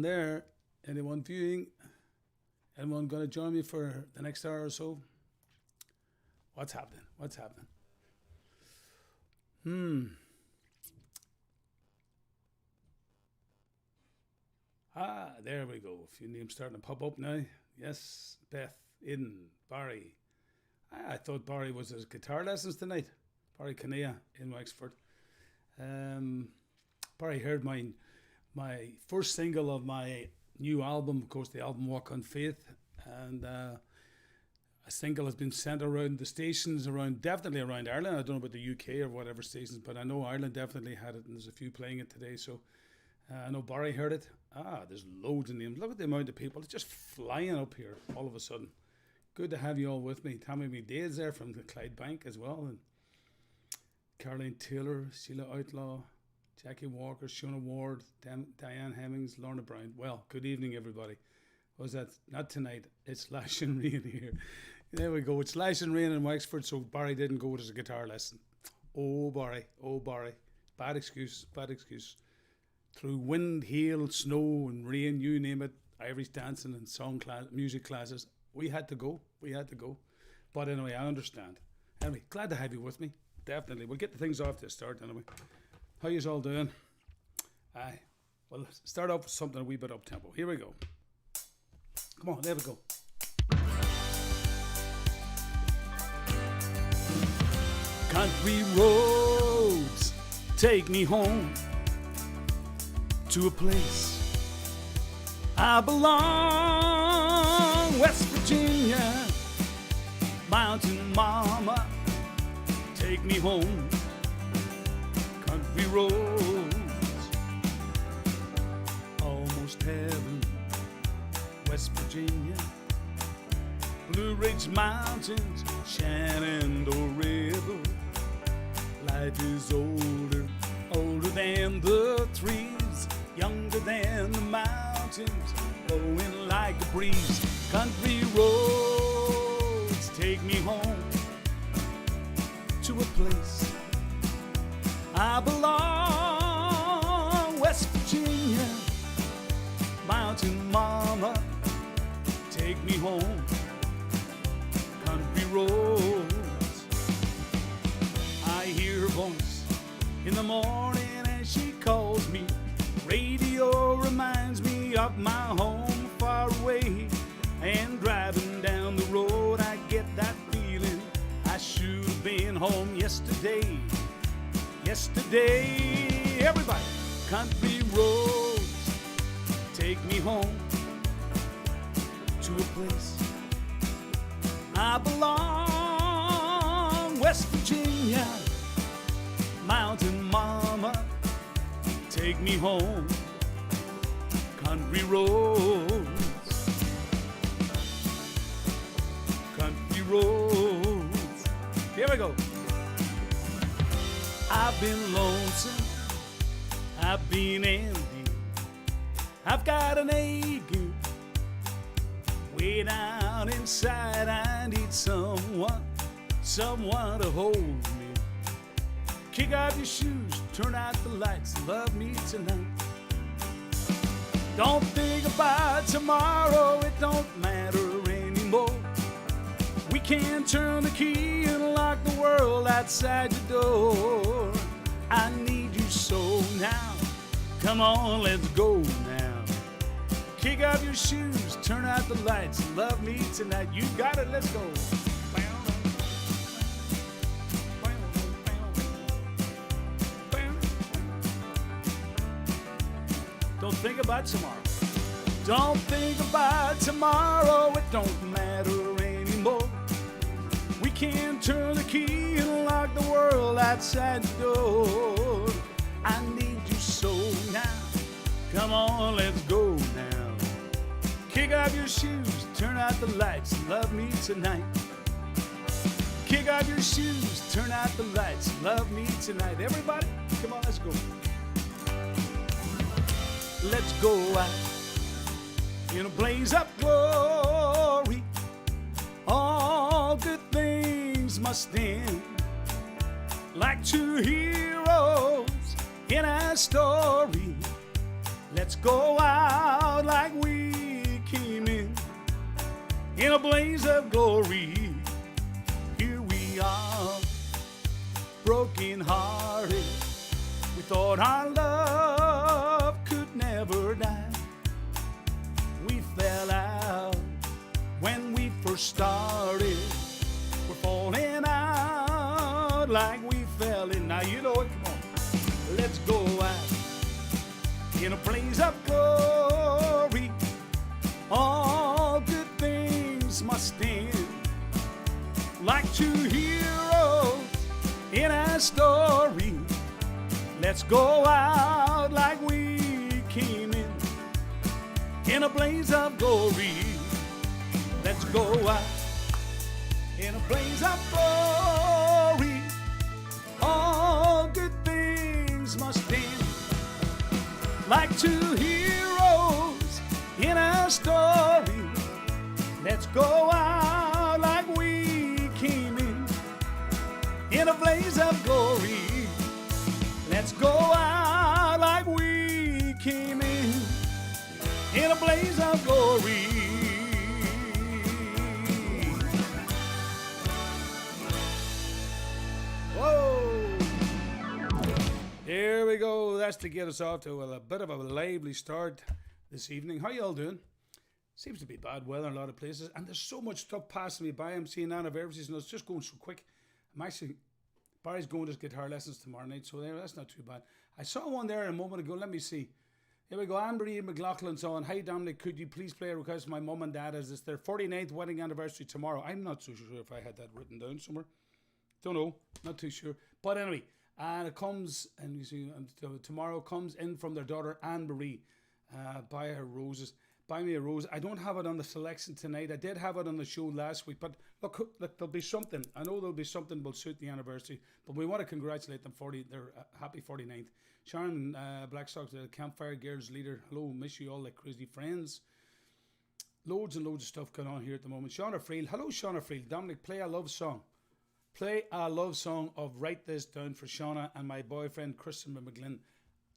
on there? Anyone viewing? Anyone going to join me for the next hour or so? What's happening? What's happening? There we go. A few names starting to pop up now. Yes, Beth, Aidan, Barry. I thought Barry was his guitar lessons tonight. Barry Kinnear in Wexford. Barry heard my first single of my new album, of course, the album Walk on Faith, and a single has been sent around the stations, definitely around Ireland. I don't know about the UK or whatever stations, but I know Ireland definitely had it, and there's a few playing it today. So I know Barry heard it. There's loads of names. Look at the amount of people. It's just flying up here all of a sudden. Good to have you all with me. Tammy McDade's there from the Clyde Bank as well, and Caroline Taylor, Sheila Outlaw, Jackie Walker, Shona Ward, Diane Hemmings, Lorna Brown. Well, good evening, everybody. Was that not tonight? It's lashing rain here. There we go. It's lashing rain in Wexford, so Barry didn't go to his guitar lesson. Oh, Barry. Oh, Barry. Bad excuse. Bad excuse. Through wind, hail, snow, and rain, you name it, Irish dancing and music classes, we had to go. We had to go. But anyway, I understand. Anyway, glad to have you with me. Definitely. We'll get the things off to start anyway. How yous all doing? Aye. Well, let's start off with something a wee bit up-tempo. Here we go. Come on, there we go. Country roads take me home to a place I belong. West Virginia, mountain mama, take me home. Country roads, almost heaven. West Virginia, Blue Ridge Mountains, Shenandoah River. Life is older, older than the trees, younger than the mountains, blowing like a breeze. Country roads take me home to a place I belong. West Virginia, mountain mama, take me home. Country roads. I hear her voice in the morning as she calls me. Radio reminds me of my home far away. And driving down the road, I get that feeling I should have been home yesterday. Yesterday, everybody. Country roads take me home to a place I belong. West Virginia, mountain mama, take me home. Country roads, country roads. Here we go. I've been lonesome, I've been empty, I've got an aching way down inside. I need someone to hold me. Kick off your shoes, turn out the lights, love me tonight. Don't think about tomorrow, it don't matter anymore. We can turn the key and lock the world outside your door. I need you so now, come on, let's go now. Kick off your shoes, turn out the lights, love me tonight. You got it, let's go. Don't think about tomorrow. Don't think about tomorrow, it don't matter anymore. We can turn the key and lock the world outside the door. I need you so now, come on, let's go now. Kick off your shoes, turn out the lights, love me tonight. Kick off your shoes, turn out the lights, love me tonight. Everybody, come on, let's go. Let's go out in a blaze of glory. All good things must end, like two heroes in a story. Let's go out like we came in a blaze of glory. Here we are, broken hearted. We thought our love could never die. We fell out when we first started. We're falling out like we fell in. Now you know it, come on. Let's go out in a blaze of glory. All good things must end, like two heroes in a story. Let's go out like we came in a blaze of glory. Let's go out in a blaze of glory. All good things must end, like two heroes in a story. Let's go out like we came in a blaze of glory. Let's go out like we came in a blaze of glory. Whoa! There we go. That's to get us off to a bit of a lively start this evening. How y'all doing? Seems to be bad weather in a lot of places, and there's so much stuff passing me by. I'm seeing Anniversaries, and it's just going so quick. Barry's going to his guitar lessons tomorrow night, so there, that's not too bad. I saw one there a moment ago. Let me see. Here we go. Anne-Marie McLaughlin's on. Hi, Dominic. Could you please play a request for my mum and dad as it's their 49th wedding anniversary tomorrow? I'm not so sure if I had that written down somewhere. Don't know. Not too sure. But anyway, and it comes, and you see, tomorrow comes in from their daughter Anne-Marie. Buy her roses. Buy me a rose. I don't have it on the selection tonight. I did have it on the show last week, but look, there'll be something. I know there'll be something that will suit the anniversary, but we want to congratulate them for their happy 49th. Sharon Blackstock, the Campfire Girls leader. Hello, miss you all like crazy friends. Loads and loads of stuff going on here at the moment. Shauna Friel. Hello, Shauna Friel. Dominic, play a love song. Play a love song of Write This Down for Shauna and my boyfriend, Christian McGlynn.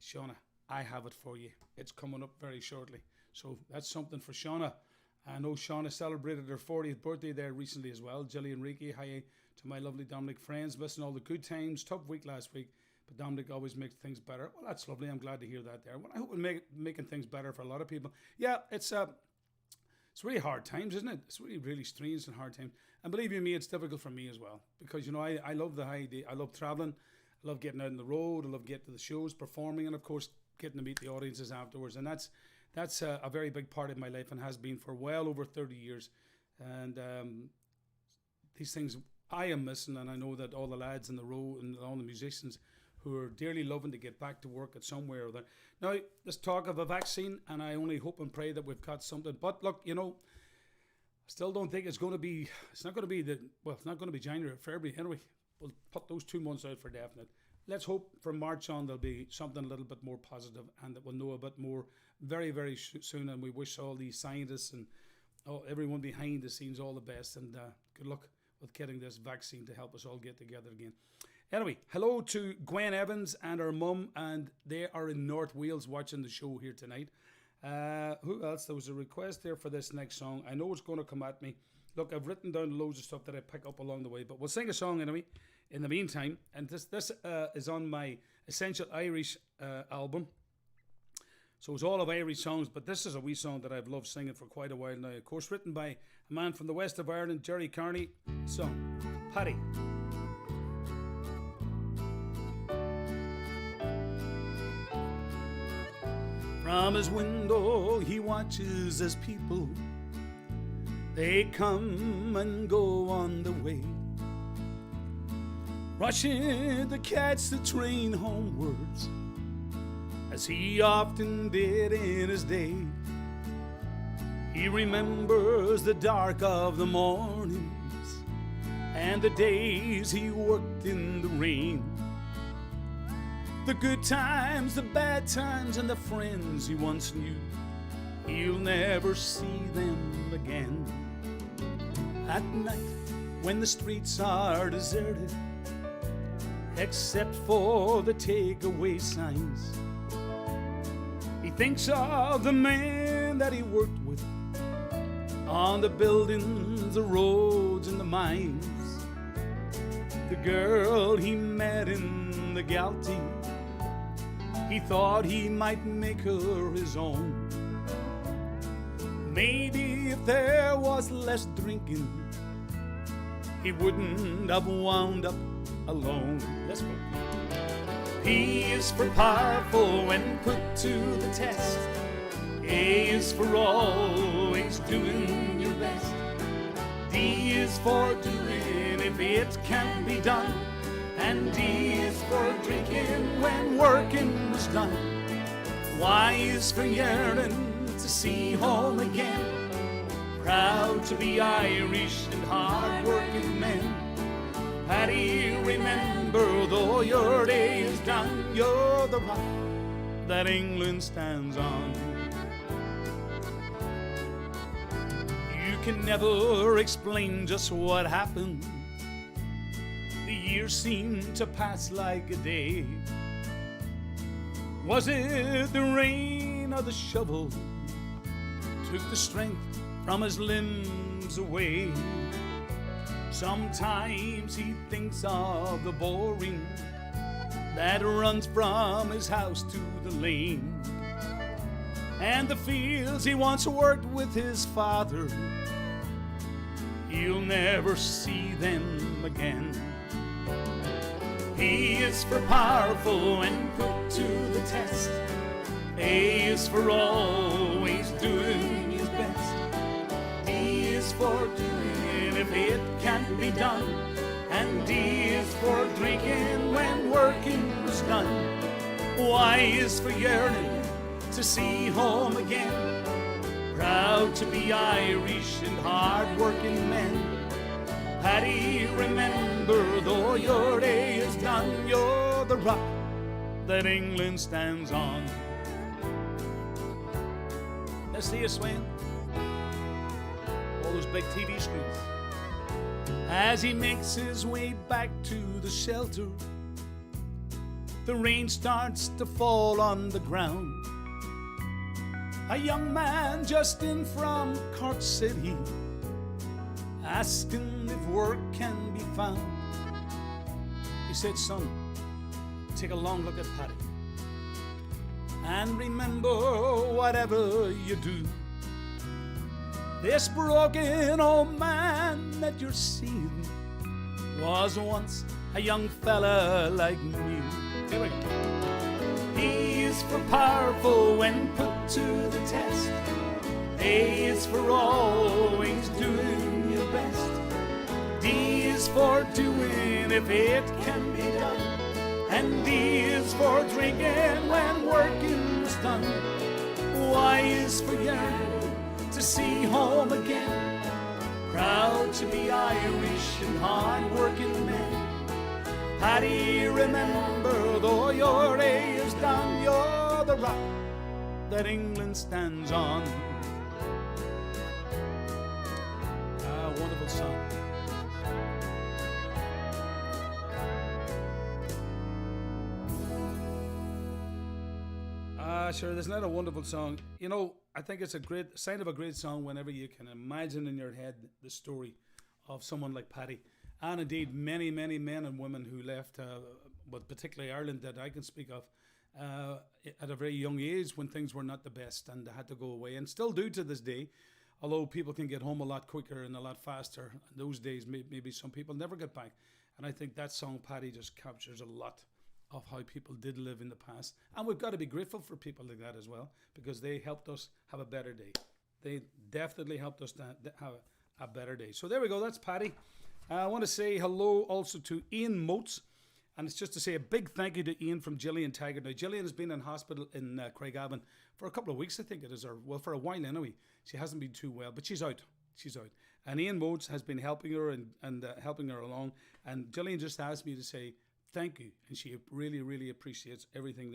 Shauna, I have it for you. It's coming up very shortly. So that's something for Shauna. I know Shauna celebrated her 40th birthday there recently as well. Jilly and Ricky, hi to my lovely Dominic friends. Missing all the good times. Tough week last week, but Dominic always makes things better. Well, that's lovely. I'm glad to hear that there. Well, I hope we're making things better for a lot of people. Yeah, it's really hard times, isn't it? It's really, really strange and hard times. And believe you me, it's difficult for me as well. Because, you know, I love the high day. I love traveling. I love getting out on the road. I love getting to the shows, performing, and of course, getting to meet the audiences afterwards. And that's a very big part of my life and has been for well over 30 years. And these things I am missing, and I know that all the lads in the row and all the musicians who are dearly loving to get back to work at somewhere or other. Now, there's talk of a vaccine, and I only hope and pray that we've got something. But look, you know, I still don't think it's not going to be January or February. Anyway, we'll put those 2 months out for definite. Let's hope from March on there'll be something a little bit more positive and that we'll know a bit more very, very soon. And we wish all the scientists and everyone behind the scenes all the best. And good luck with getting this vaccine to help us all get together again. Anyway, hello to Gwen Evans and her mum, and they are in North Wales watching the show here tonight. Who else? There was a request there for this next song. I know it's going to come at me. Look, I've written down loads of stuff that I pick up along the way, but we'll sing a song anyway in the meantime. And this is on my Essential Irish album. So it's all of Irish songs, but this is a wee song that I've loved singing for quite a while now. Of course, written by a man from the west of Ireland, Jerry Carney. Song, Paddy. From his window he watches as people, they come and go on the way, rushing to catch the train homewards, as he often did in his day. He remembers the dark of the mornings and the days he worked in the rain, the good times, the bad times, and the friends he once knew. He'll never see them again. At night, when the streets are deserted, except for the takeaway signs, he thinks of the man that he worked with on the buildings, the roads, and the mines. The girl he met in the Galtee, he thought he might make her his own. Maybe if there was less drinking, he wouldn't have wound up alone. Let's go. P is for powerful when put to the test. A is for always doing your best. D is for doing if it can be done. And D is for drinking when working was done. Y is for yearning to see home again. Proud to be Irish and hard-working men. Paddy, remember, though your day is done, you're the rock that England stands on. You can never explain just what happened. The years seem to pass like a day. Was it the rain or the shovel took the strength from his limbs away? Sometimes he thinks of the boring that runs from his house to the lane, and the fields he once worked with his father. He'll never see them again. P is for powerful when put to the test. A is for always doing his best. D is for doing if it can be done. And D is for drinking when working was done. Y is for yearning to see home again. Proud to be Irish and hard-working men. Paddy, remember, though your day is done, you're the rock that England stands on. Let's see you swing. All those big TV screens. As he makes his way back to the shelter, the rain starts to fall on the ground. A young man just in from Cork City, asking if work can be found. He said, son, take a long look at Paddy, and remember, whatever you do, this broken old man that you're seeing was once a young fella like me. Here we go. P is for powerful when put to the test. A is for always doing your best. D is for doing if it can be done. And D is for drinking when working is done. Y is for yearning to see home again. Proud to be Irish and hard-working men. Paddy, remember, though your day is done, you're the rock that England stands on. Ah, wonderful song. Sure, there's not a wonderful song. You know, I think it's a great sign of a great song whenever you can imagine in your head the story of someone like Paddy, and indeed many, many men and women who left, but particularly Ireland that I can speak of, at a very young age when things were not the best and they had to go away, and still do to this day, although people can get home a lot quicker and a lot faster. In those days, maybe some people never get back. And I think that song, Paddy, just captures a lot of how people did live in the past, and we've got to be grateful for people like that as well, because they helped us have a better day. They definitely helped us to have a better day. So there we go, that's Paddy. I want to say hello also to Ian Motes, and it's just to say a big thank you to Ian from Gillian Taggart. Now Gillian has been in hospital in Craigavon for a couple of weeks, I think it is, or well, for a while anyway. She hasn't been too well, but she's out. And Ian Motes has been helping her and helping her along, and Gillian just asked me to say thank you, and she really, really appreciates everything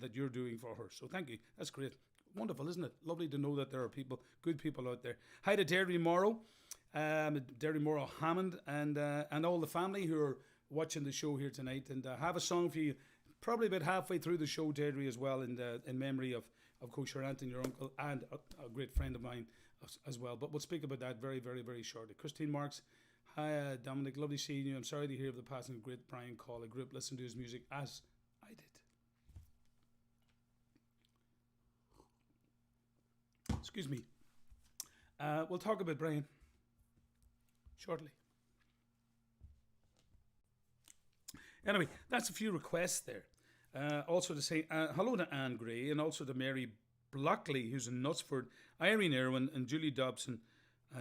that you're doing for her. So thank you. That's great. Wonderful, isn't it? Lovely to know that there are people, good people out there. Hi to Deirdre Morrow, Hammond, and all the family who are watching the show here tonight. And I have a song for you, probably about halfway through the show, Deirdre, as well, in memory of of course, your aunt and your uncle, and a great friend of mine as well. But we'll speak about that very, very, very shortly. Christine Marks, hi, Dominic, lovely seeing you. I'm sorry to hear of the passing of great Brian Call. I grew up listening to his music as I did. Excuse me. We'll talk about Brian shortly. Anyway, that's a few requests there. Also to say hello to Anne Gray and also to Mary Blockley, who's in Knutsford, Irene Irwin and Julie Dobson.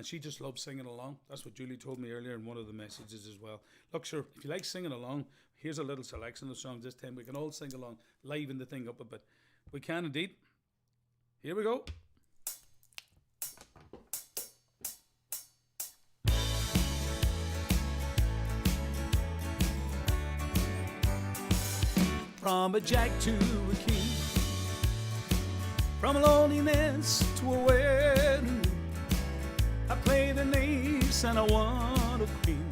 She just loves singing along. That's what Julie told me earlier in one of the messages as well. Look, sure, if you like singing along, here's a little selection of songs this time. We can all sing along, liven the thing up a bit. We can indeed. Here we go. From a jack to a king, from loneliness to a wedding, I played an ace and I won a queen,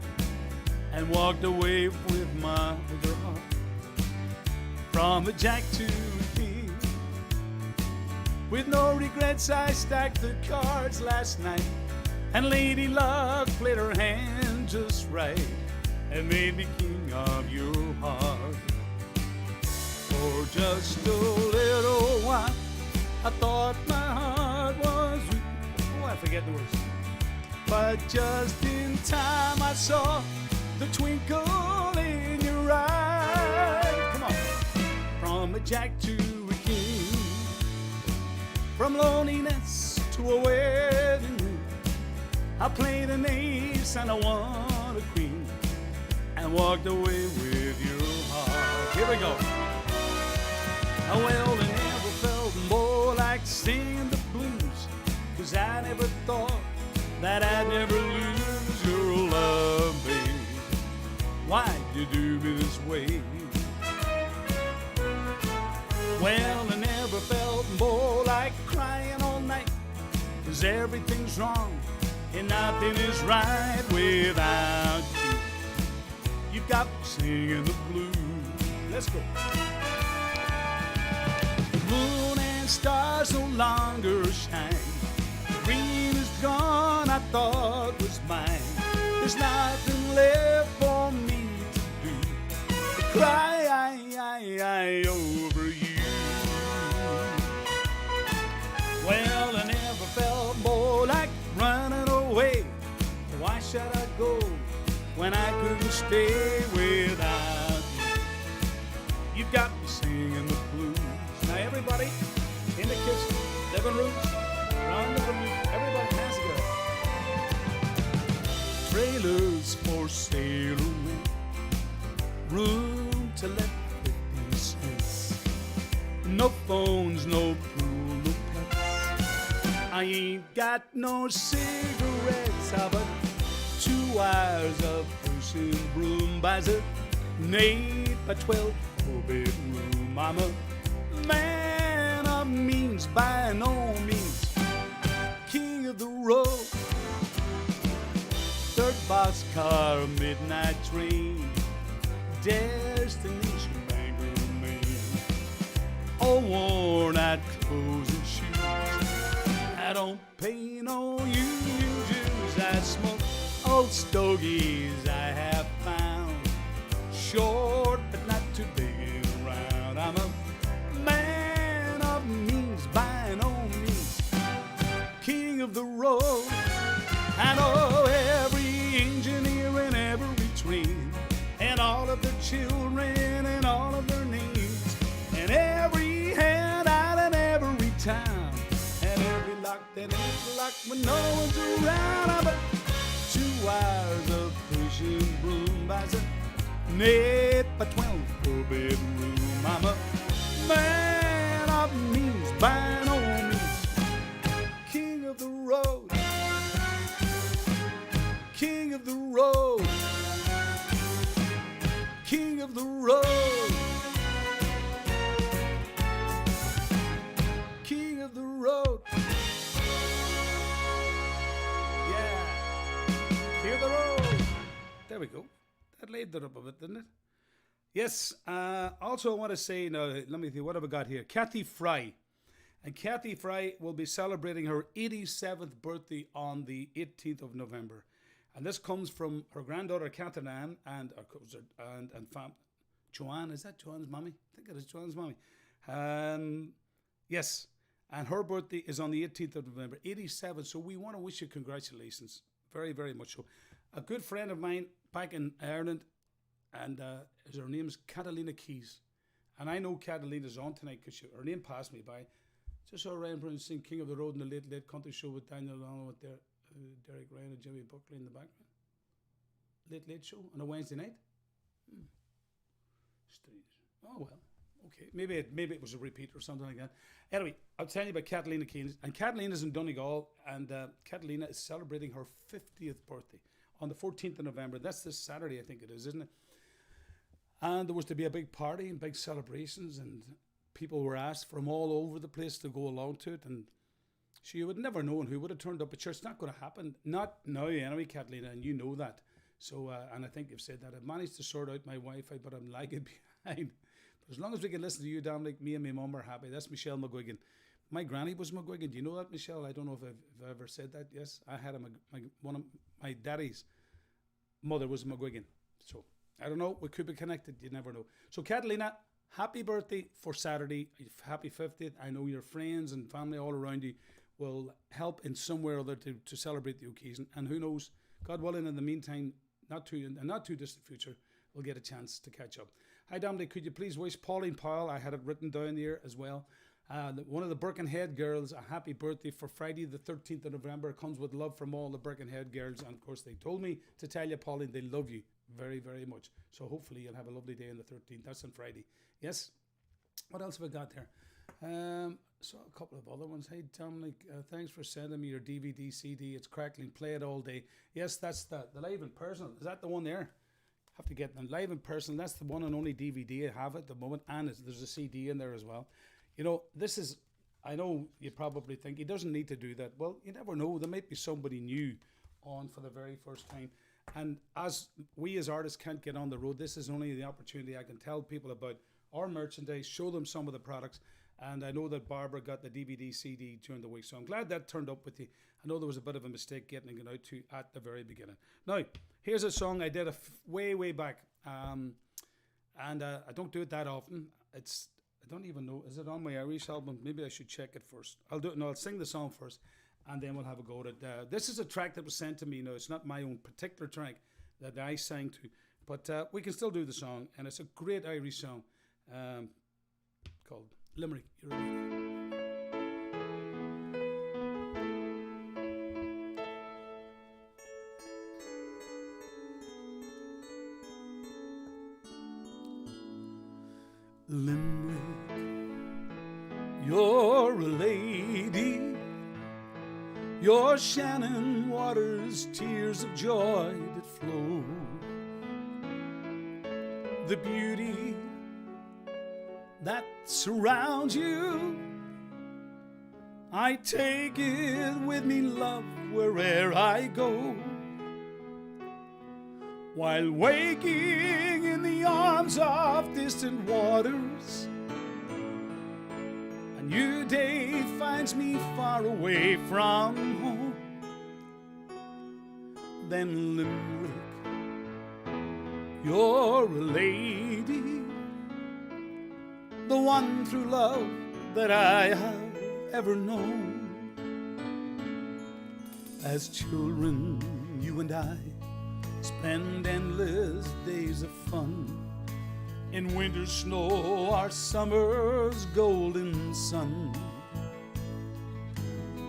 and walked away with her heart. From a jack to a king, with no regrets I stacked the cards last night, and Lady Luck played her hand just right, and made me king of your heart. For just a little while, I thought my heart was weak. Oh, I forget the words. But just in time I saw the twinkle in your eye. Come on. From a jack to a king, from loneliness to a wedding ring, I played an ace and I won a queen, and walked away with your heart. Here we go. Well, I never felt more like singing the blues, 'cause I never thought that I'd never lose your love, babe. Why'd you do me this way? Well, I never felt more like crying all night, 'cause everything's wrong and nothing is right without you. You got me singing the blues. Let's go. Moon and stars no longer shine. The dream is gone, I thought was mine. There's nothing left for me to do but cry over you. Well, I never felt more like running away. Why should I go when I couldn't stay without you? You got me singing the blues. Now everybody in the kitchen, living rooms, around the room, everybody has to go. Trailers for sailormen, room to let 50 cents. No phones, no pool, no pets. I ain't got no cigarettes. How about 2 hours of pushing broom? Buys an 8 by 12 4-bedroom. I'm a man of means by no means, king of the road. 3rd boxcar, midnight train, destination Bangor, Maine. All worn out clothes and shoes. I don't pay no union dues. I smoke old stogies I have found, short but not too big and round. I'm a man of means by no means, king of the road. I know every engineer and every train, and all of their children and all of their names, and every handout in every town, and every lock that ain't locked when no one's around. I'm a 2 hours of pushing broom buys an 8 by 12 4-bedroom. I'm a man of means by no means, king of the road, king of the road, king of the road, king of the road. Yeah, king of the road. There we go. That laid that up a bit, didn't it? Yes. Also, I want to say now. Let me see. What have I got here? Kathy Fry. And Kathy Fry will be celebrating her 87th birthday on the 18th of November. And this comes from her granddaughter Catherine Ann and Joanne. Is that Joanne's mommy? I think it is Joanne's mommy. Yes. And her birthday is on the 18th of November, 87. So we want to wish you congratulations. Very, very much so. A good friend of mine back in Ireland, and her name's Catalina Keys. And I know Catalina's on tonight because her name passed me by. Just saw Ryan Brown sing King of the Road in the Late Country Show with Daniel Long with Derek Ryan and Jimmy Buckley in the background. Late Show on a Wednesday night. Strange. Oh well, okay. Maybe it was a repeat or something like that. Anyway, I'll tell you about Catalina Keys. And Catalina's in Donegal, and Catalina is celebrating her 50th birthday on the 14th of November. That's this Saturday, I think it is, isn't it? And there was to be a big party and big celebrations, and people were asked from all over the place to go along to it. And she would never known who would have turned up, but sure, it's not going to happen. Not now, anyway, Catalina, and you know that. So, and I think you've said that. I've managed to sort out my Wi-Fi, but I'm lagging behind. But as long as we can listen to you, Dominic, me and my mum are happy. That's Michelle McGuigan. My granny was McGuigan. Do you know that, Michelle? I don't know if I've ever said that. Yes, I had one of my daddy's mother was McGuigan. So, I don't know. We could be connected. You never know. So, Catalina, happy birthday for Saturday. Happy 50th. I know your friends and family all around you will help in some way or other to celebrate the occasion. And who knows, God willing, in the meantime, not too distant future, we'll get a chance to catch up. Hi, Dominic. Could you please wish Pauline Powell, I had it written down here as well, one of the Birkenhead girls, a happy birthday for Friday the 13th of November. It comes with love from all the Birkenhead girls. And, of course, they told me to tell you, Pauline, they love you very, very much. So hopefully you'll have a lovely day on the 13th. That's on Friday. Yes? What else have I got there? So a couple of other ones. Hey, Dominic, thanks for sending me your DVD, CD. It's crackling. Play it all day. Yes, that's the live in person. Is that the one there? Have to get them live in person. That's the one and only DVD I have at the moment. And there's a CD in there as well. You know, this is, I know you probably think he doesn't need to do that. Well, you never know. There might be somebody new on for the very first time. And as we as artists can't get on the road, this is only the opportunity I can tell people about our merchandise, show them some of the products. And I know that Barbara got the DVD, CD during the week. So I'm glad that turned up with you. I know there was a bit of a mistake getting it out to you at the very beginning. Now, here's a song I did way back. And I don't do it that often. I don't even know. Is it on my Irish album? Maybe I should check it first. I'll sing the song first, and then we'll have a go at it. This is a track that was sent to me. Now, it's not my own particular track that I sang to, but we can still do the song, and it's a great Irish song called Limerick. You ready? Limerick, you're a lady. Your Shannon waters, tears of joy that flow. The beauty that surrounds you, I take it with me, love, where'er I go. While waking in the arms of distant waters, a new day finds me far away from home. Then Limerick, you're a lady, the one true love that I have ever known. As children, you and I spend endless days of fun in winter snow or summer's golden sun.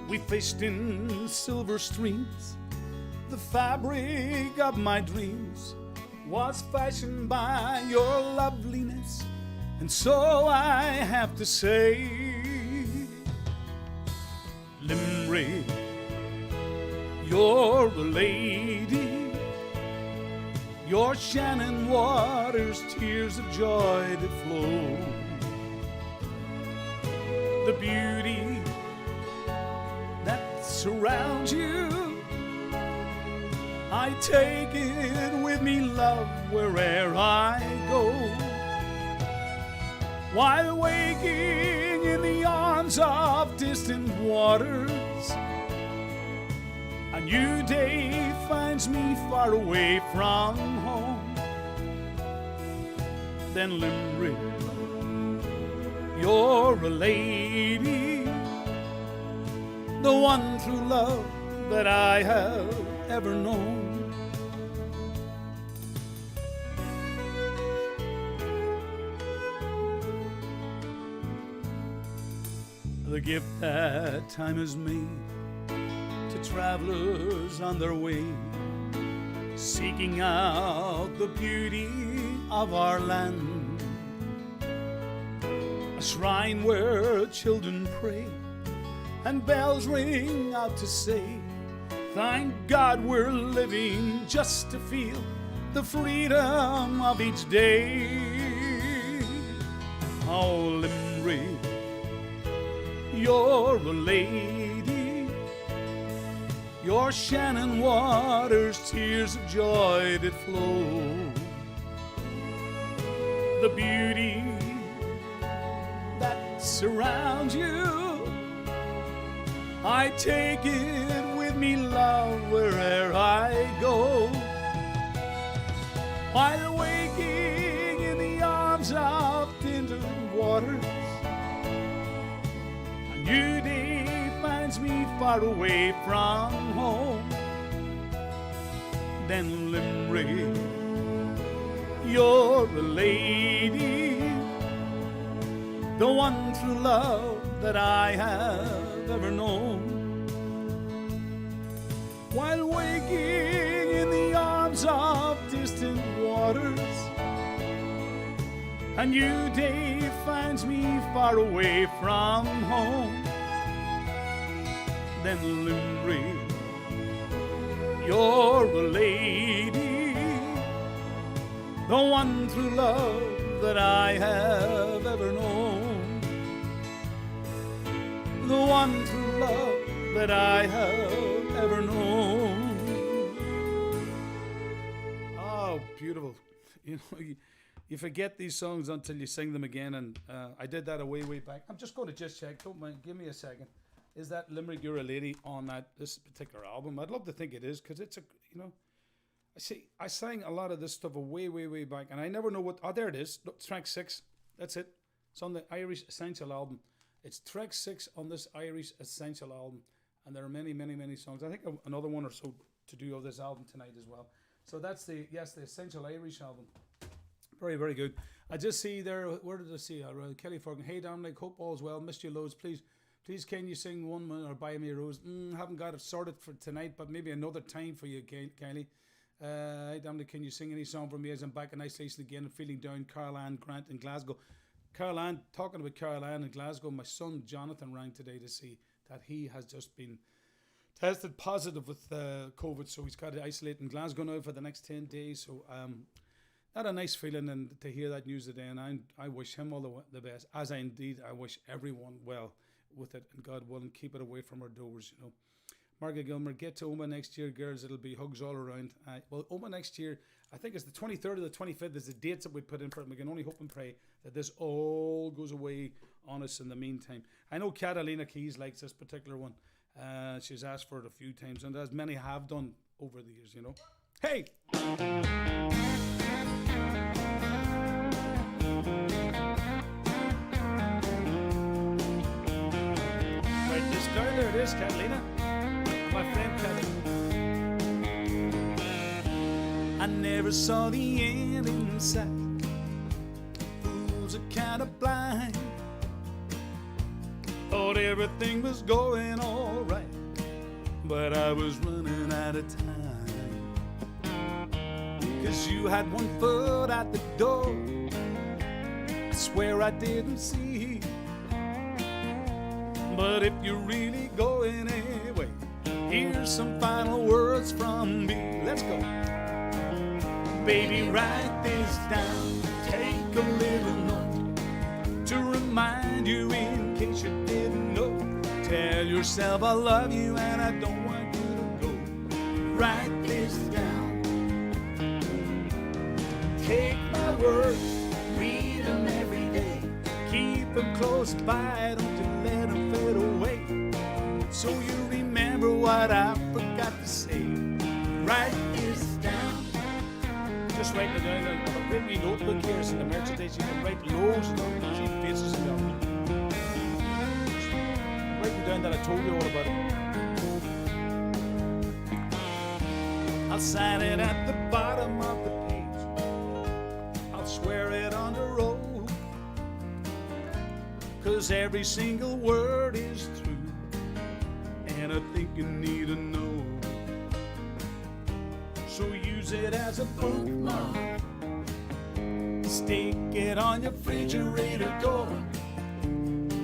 We fished in silver streams. The fabric of my dreams was fashioned by your loveliness, and so I have to say, Limerick, you're a lady. Your Shannon waters, tears of joy that flow. The beauty that surrounds you, I take it with me, love, where'er I go. while waking in the arms of distant waters. A new day finds me far away from home. Then Limerick, you're a lady, the one true love that I have ever known. The gift that time has made to travelers on their way, seeking out the beauty of our land. A shrine where children pray and bells ring out to say, thank God we're living just to feel the freedom of each day. Oh, Limerick, you're a lady, your Shannon waters, tears of joy that flow. The beauty that surrounds you, I take it with me, love, where'er I go. While waking in the arms of distant waters, a new day finds me far away from home. Then Limerick, you're a lady, the one true love that I have ever known. While waking in the arms of distant waters, a new day finds me far away from home. Then Limerick, you're a lady, the one true love that I have ever known. The one true love that I have ever known. Oh, beautiful. You know, you forget these songs until you sing them again, and I did that way back. I'm just going to just check. Don't mind. Give me a second. Is that Limerick, You're a Lady on this particular album? I'd love to think it is, because it's I sang a lot of this stuff way back, and I never know what. Oh, there it is. Look, track 6. That's it. It's on the Irish Essential album. It's track 6 on this Irish Essential album, and there are many songs. I think another one or so to do of this album tonight as well. So that's the Essential Irish album. Very good. I just see there. Where did I see? Kelly Ferguson. Hey Dominic, hope all's well. Missed you loads. Please, can you sing one or buy me a rose? Haven't got it sorted for tonight, but maybe another time for you, Kelly. Hey Dominic, can you sing any song for me as I'm back in isolation again and feeling down? Carl Ann Grant in Glasgow. Carl Ann, talking about Carl Ann in Glasgow, my son Jonathan rang today to see that he has just been tested positive with COVID, so he's got to isolate in Glasgow now for the next 10 days. So not a nice feeling, and to hear that news today, and I wish him all the best, as I wish everyone well with it, and God willing, keep it away from our doors, you know. Margaret Gilmer, get to Oma next year, girls. It'll be hugs all around. Well, Oma next year, I think it's the 23rd or the 25th is the dates that we put in for it. We can only hope and pray that this all goes away on us in the meantime. I know Catalina Keys likes this particular one. She's asked for it a few times, and as many have done over the years, you know. Hey! Right, this girl, there it is, Catalina. My friend Kelly. I never saw the end in sight. Fools are kind of blind. Thought everything was going all right, but I was running out of time. 'Cause you had one foot out the door. I swear I didn't see. But if you're really going anyway, here's some final words from me. Let's go. Baby, write this down. Take a little note to remind you in case you didn't know. Tell yourself I love you and I don't want you to go. Write this down. Take my words, read them every day. them close by, don't you let them fade away. So you remember what I forgot to say. Write this down. Just write it down. I've written me notebook here. It's in the merchandise. You can write loads of them. See faces in them. Write it down that I told you all about it. I'll sign it at the bottom of the page. I'll swear it on the road. 'Cause every single word is true. And I think you need to know. So use it as a bookmark. Stick it on your refrigerator door.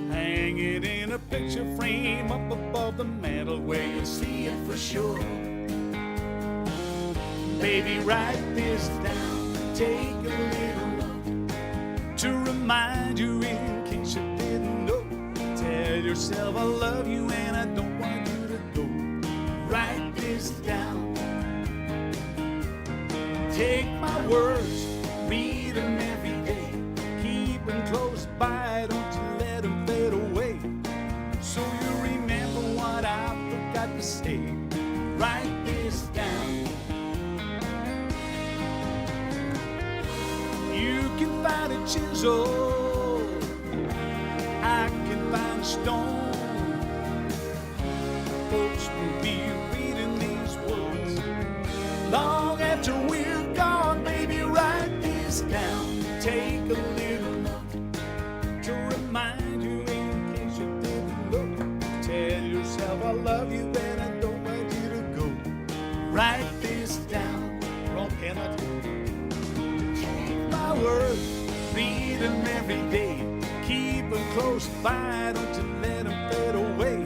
Hang it in a picture frame up above the mantel where you'll see it for sure. Baby, write this down. Take a little note to remind you in case you didn't know. Tell yourself I love you and I don't want you to go. Write this down. Take my words, read them every day. Keep them close by, don't you let them fade away. So you remember what I forgot to say. Write this down. You can find a chisel, I can find a stone. Folks will be reading these words long after we're gone. Baby, write this down. Take a little note to remind you in case you didn't look. Tell yourself I love you and I don't want you to go. Write this down. Wrong pen, I take my words, read them every day. Keep them close by, don't you let them fade away.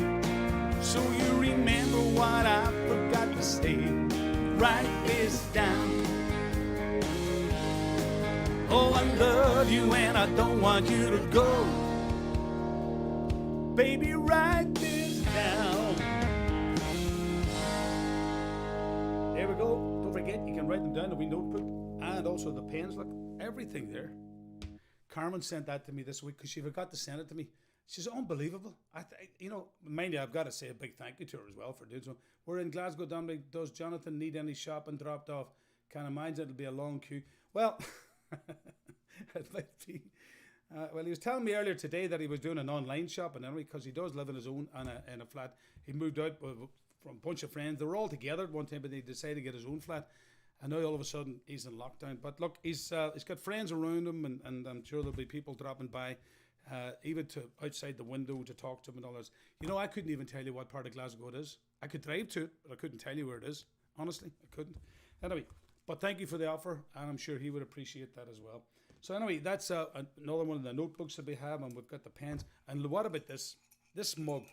So you remember what I forgot to say. Write this down. Oh, I love you and I don't want you to go. Baby, write this down. There we go. Don't forget, you can write them down in the wee notebook and also the pens. Look, everything there. Carmen sent that to me this week because she forgot to send it to me. She's unbelievable. Mind you, I've got to say a big thank you to her as well for doing so. We're in Glasgow, Dominic. Does Jonathan need any shopping dropped off? Kind of minds it'll be a long queue. Well, it might be. Well, he was telling me earlier today that he was doing an online shopping anyway because he does live in his own in a flat. He moved out from a bunch of friends. They were all together at one time, but he decided to get his own flat. And now all of a sudden he's in lockdown. But look, he's got friends around him, and I'm sure there'll be people dropping by. Even to outside the window to talk to him and all this. I couldn't even tell you what part of Glasgow it is. I could drive to it, but I couldn't tell you where it is. Honestly, I couldn't. Anyway, but thank you for the offer, and I'm sure he would appreciate that as well. So anyway, that's another one of the notebooks that we have, and we've got the pens. And what about this mug?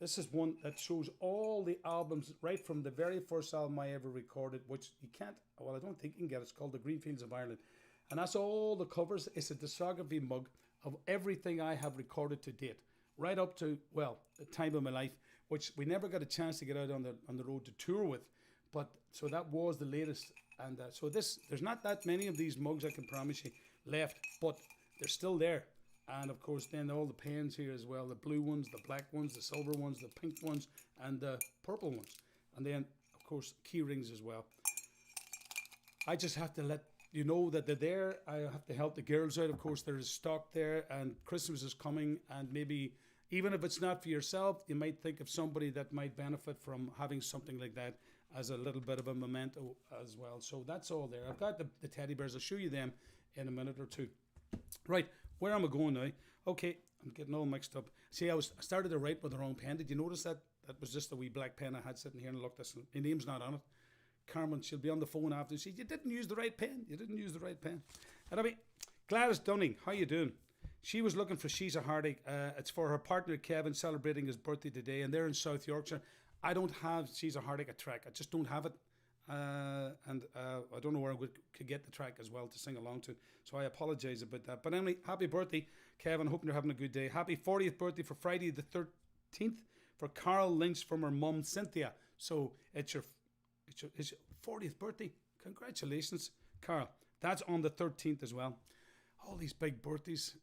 This is one that shows all the albums right from the very first album I ever recorded, which you can't, well, I don't think you can get. It's called The Greenfields of Ireland. And that's all the covers. It's a discography mug of everything I have recorded to date, right up to, well, the time of my life, which we never got a chance to get out on the road to tour with. But so that was the latest. And so there's not that many of these mugs, I can promise you, left, but they're still there. And of course, then all the pens here as well, the blue ones, the black ones, the silver ones, the pink ones, and the purple ones. And then, of course, key rings as well. I just have to let you know that they're there. I have to help the girls out. Of course, there is stock there, and Christmas is coming, and maybe even if it's not for yourself, you might think of somebody that might benefit from having something like that as a little bit of a memento as well. So that's all there. I've got the teddy bears. I'll show you them in a minute or two. Right, where am I going now? Okay, I'm getting all mixed up. See, I started to write with the wrong pen. Did you notice that? That was just a wee black pen I had sitting here, and look, my name's not on it. Carmen, she'll be on the phone after. She said, you didn't use the right pen. You didn't use the right pen. Anyway, Gladys Dunning, how you doing? She was looking for She's a Heartache. It's for her partner Kevin celebrating his birthday today, and they're in South Yorkshire. I don't have She's a Heartache a track. I just don't have it. And I don't know where I could get the track as well to sing along to. So I apologise about that. But anyway, happy birthday, Kevin. Hope you're having a good day. Happy 40th birthday for Friday the 13th for Carol Lynch from her mum, Cynthia. So it's your 40th birthday. Congratulations, Carl. That's on the 13th as well. All these big birthdays.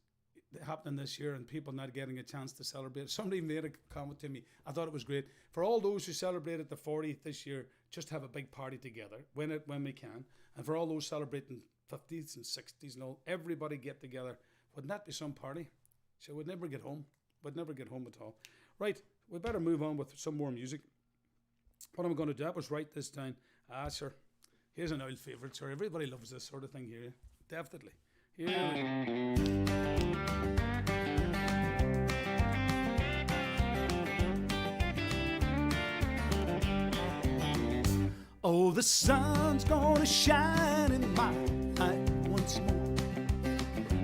happening this year and people not getting a chance to celebrate. Somebody made a comment to me. I thought it was great. For all those who celebrated the 40th this year, just have a big party together when we can. And for all those celebrating 50s and 60s and all, everybody get together. Wouldn't that be some party? So we'd never get home. We'd never get home at all. Right, we better move on with some more music. What I'm going to do, I was right this time. Sure. Here's an old favourite, sir. Everybody loves this sort of thing here. Definitely. Oh, the sun's gonna shine in my life once more.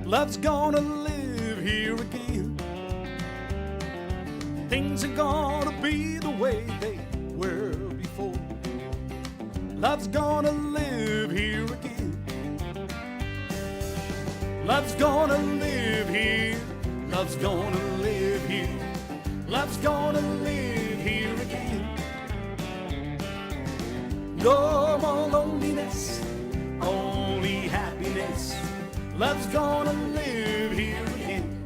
Love's gonna live here again. Things are gonna be the way they were before. Love's gonna live here again. Love's gonna live here. Love's gonna live here. Love's gonna live here again. No more loneliness, only happiness. Love's gonna live here again.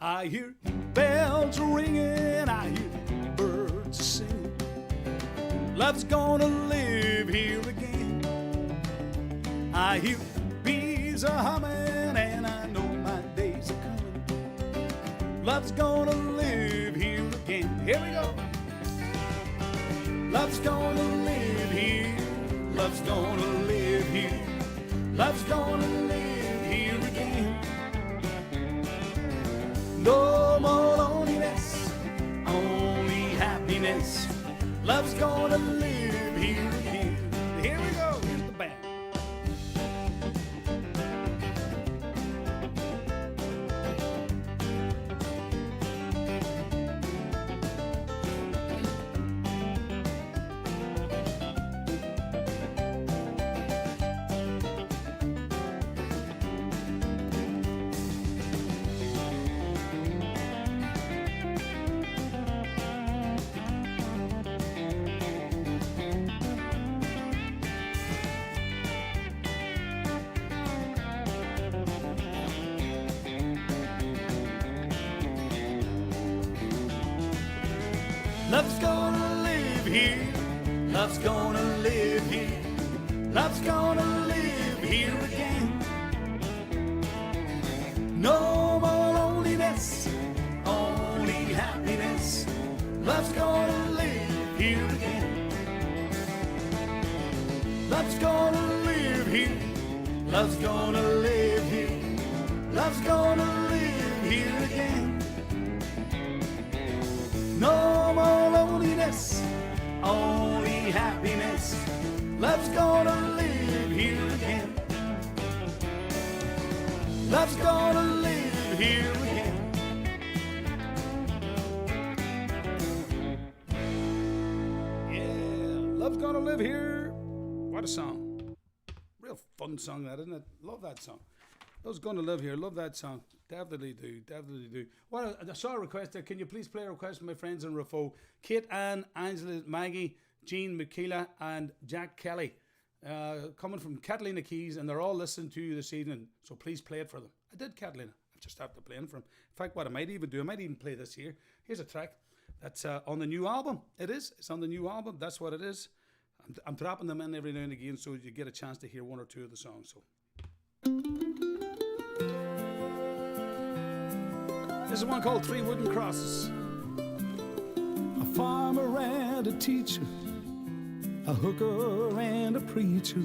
I hear bells ringing, I hear birds singing. Love's gonna live here again. I hear bees are humming, and I know my days are coming. Love's gonna live here again. Here we go. Love's gonna live here. Love's gonna live here. Love's gonna live here again. No more loneliness, only happiness. Love's gonna live here again. Here we go. Here's the band. Love's gonna live here. Love's gonna live here. Love's gonna live here again. No more loneliness, only happiness. Love's gonna live here again. Love's gonna live here. Love's gonna live here. Love's gonna live here again. No more loneliness, only happiness. Love's gonna live here again. Love's gonna live here again. Yeah, love's gonna live here. What a song. Real fun song that, isn't it? Love that song. Love's gonna live here. Love that song. Definitely do. Definitely do. Well, I saw a request there. Can you please play a request from my friends in Rafo? Kate, Ann, Angela, Maggie, Jean, Michaela, and Jack Kelly. Coming from Catalina Keys, and they're all listening to you this evening. So please play it for them. I did, Catalina. I just have to play it for them. In fact, what I might even do, I might even play this here. Here's a track that's on the new album. It is. It's on the new album. That's what it is. I'm dropping them in every now and again so you get a chance to hear one or two of the songs. So. This is one called Three Wooden Crosses. A farmer and a teacher, a hooker and a preacher,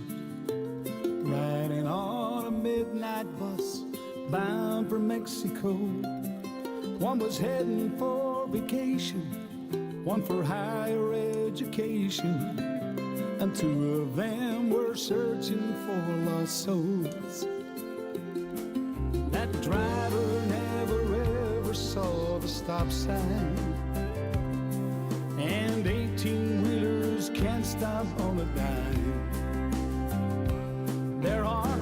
riding on a midnight bus bound for Mexico. One was heading for vacation, one for higher education, and two of them were searching for lost souls. That driver never saw the stop sign, and 18-wheelers can't stop on a dime. There are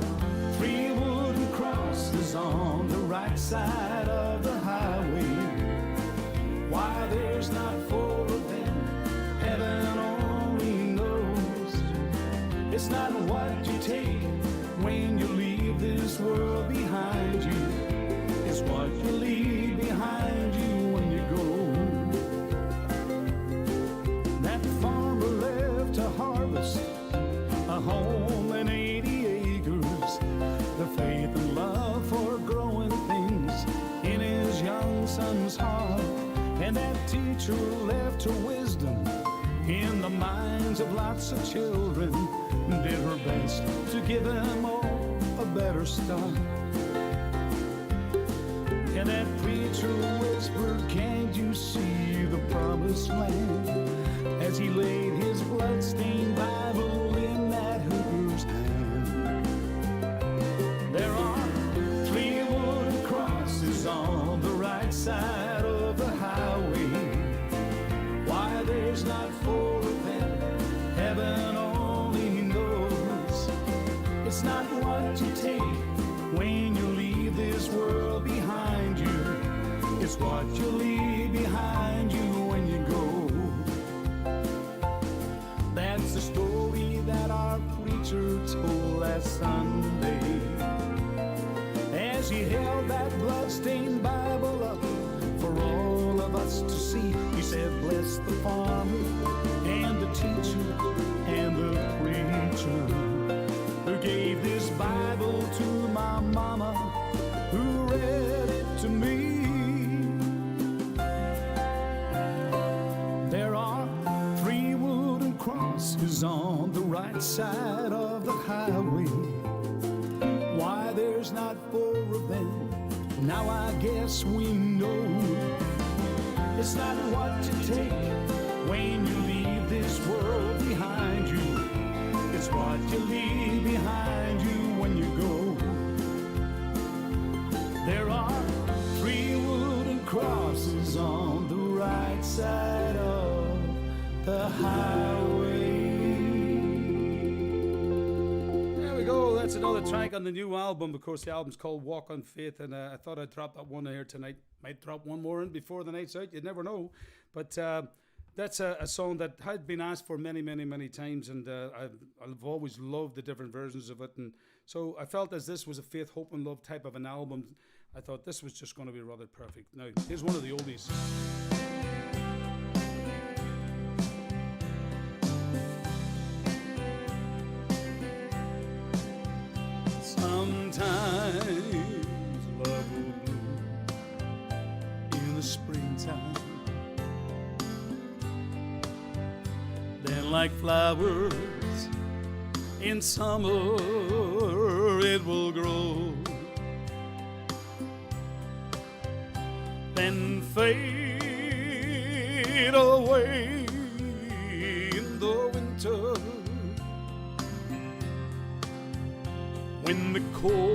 three wooden crosses on the right side of the highway. Why there's not four of them, heaven only knows. It's not what you take when you leave this world behind you, It's what you leave behind you when you go. That farmer left to harvest a home and 80 acres. The faith and love for growing things in his young son's heart. And that teacher left her wisdom in the minds of lots of children, did her best to give them all a better start. And that preacher whispered, can't you see the promised land? As he laid his bloodstained Bible in that hooker's hand. There are 3 wooden crosses on the right side of the highway. Why there's not 4 of them, heaven only knows. It's not what you take when you leave this world behind you. It's what you leave behind you when you go. That's the story that our preacher told last Sunday, as he held that bloodstained Bible up for all of us to see. He said, bless the farmer and the teacher and the preacher who gave this Bible to my mama, who read it to me. There are 3 wooden crosses on the right side of the highway. Why there's not 4 of them, now I guess we know. It's not what you take when you leave this world behind you. It's what you leave behind you when you go. There are 3 wooden crosses on the right side of the highway. There we go. That's another track on the new album. Of course, the album's called Walk on Faith, and I thought I'd drop that one here tonight. Might drop one more in before the night's out. You never know. But that's a song that had been asked for many, many, many times, and I've always loved the different versions of it. And so I felt as this was a faith, hope, and love type of an album, I thought this was just going to be rather perfect. Now, here's one of the oldies. Sometimes love will bloom in the springtime, then like flowers in summer it will grow, then fade away in the winter. When the colds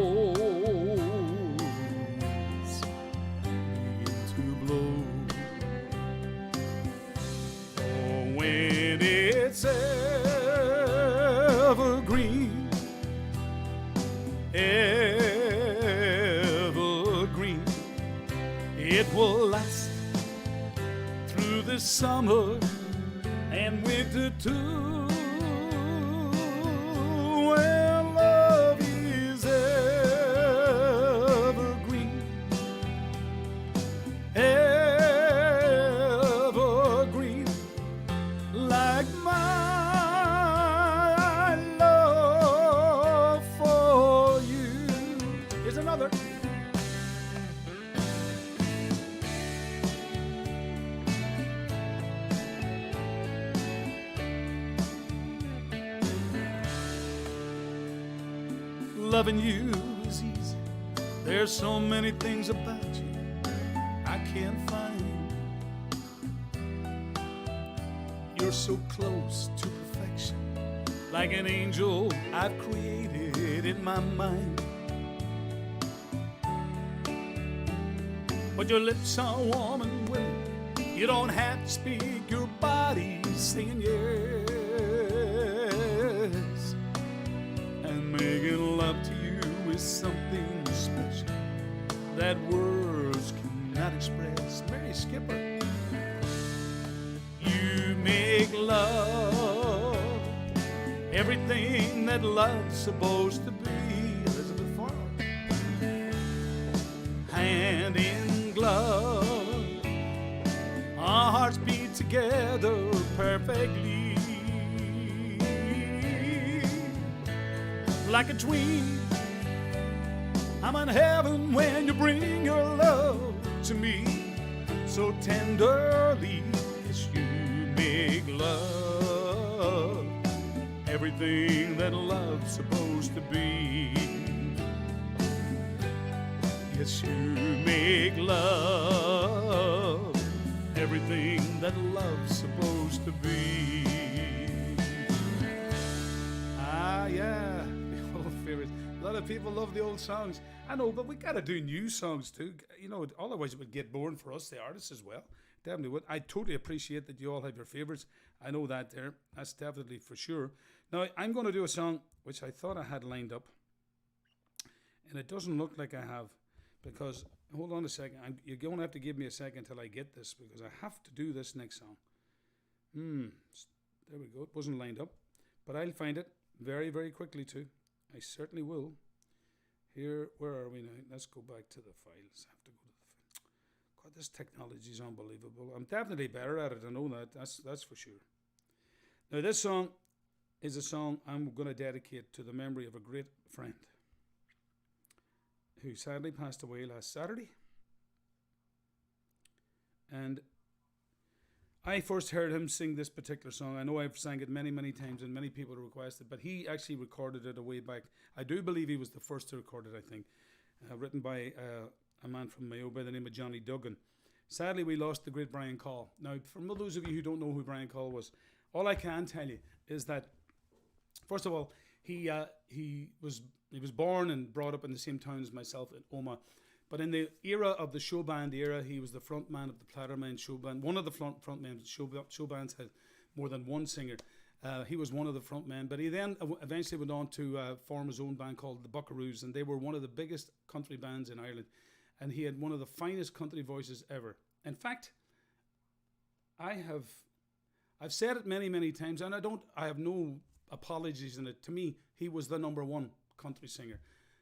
begin to blow, or when it's evergreen, evergreen, it will last through the summer and winter too. Loving you is easy. There's so many things about you I can't find. You're so close to perfection, like an angel I've created in my mind. But your lips are warm and willing. You don't have to speak, your body's saying yes. And making love to you is something special that words cannot express. Mary Skipper, you make love everything that love's supposed to be. Elizabeth Farmer, hand in glove. Our hearts beat together perfectly, like a dream. I'm in heaven when you bring your love to me so tenderly. Yes, you make love everything that love's supposed to be. Yes, you make love everything that love's supposed to be. Ah, yeah, the old favorites. A lot of people love the old songs. I know, but we gotta do new songs too. You know, otherwise it would get boring for us, the artists, as well. Definitely would. I totally appreciate that you all have your favorites. I know that there. That's definitely for sure. Now, I'm going to do a song which I thought I had lined up, and it doesn't look like I have, because, hold on a second, you're going to have to give me a second till I get this, because I have to do this next song. There we go. It wasn't lined up, but I'll find it very, very quickly too. I certainly will. Here, where are we now? Let's go back to the files. I have to go to the files. God, this technology is unbelievable. I'm definitely better at it. I know that. That's for sure. Now, this song is a song I'm going to dedicate to the memory of a great friend who sadly passed away last Saturday. And I first heard him sing this particular song. I know I've sang it many, many times and many people requested, but he actually recorded it a way back. I do believe he was the first to record it, I think. Written by a man from Mayo by the name of Johnny Duggan. Sadly, we lost the great Brian Call. Now, for those of you who don't know who Brian Call was, all I can tell you is that, first of all, he was born and brought up in the same town as myself in Omagh. But in the era of the show band era, he was the front man of the Platterman show band. One of the front men. Show bands had more than one singer. He was one of the front men. But he then eventually went on to form his own band called the Buckaroos, and they were one of the biggest country bands in Ireland. And he had one of the finest country voices ever. In fact, I've said it many, many times, and I have no apologies in it. To me, he was the number one country singer.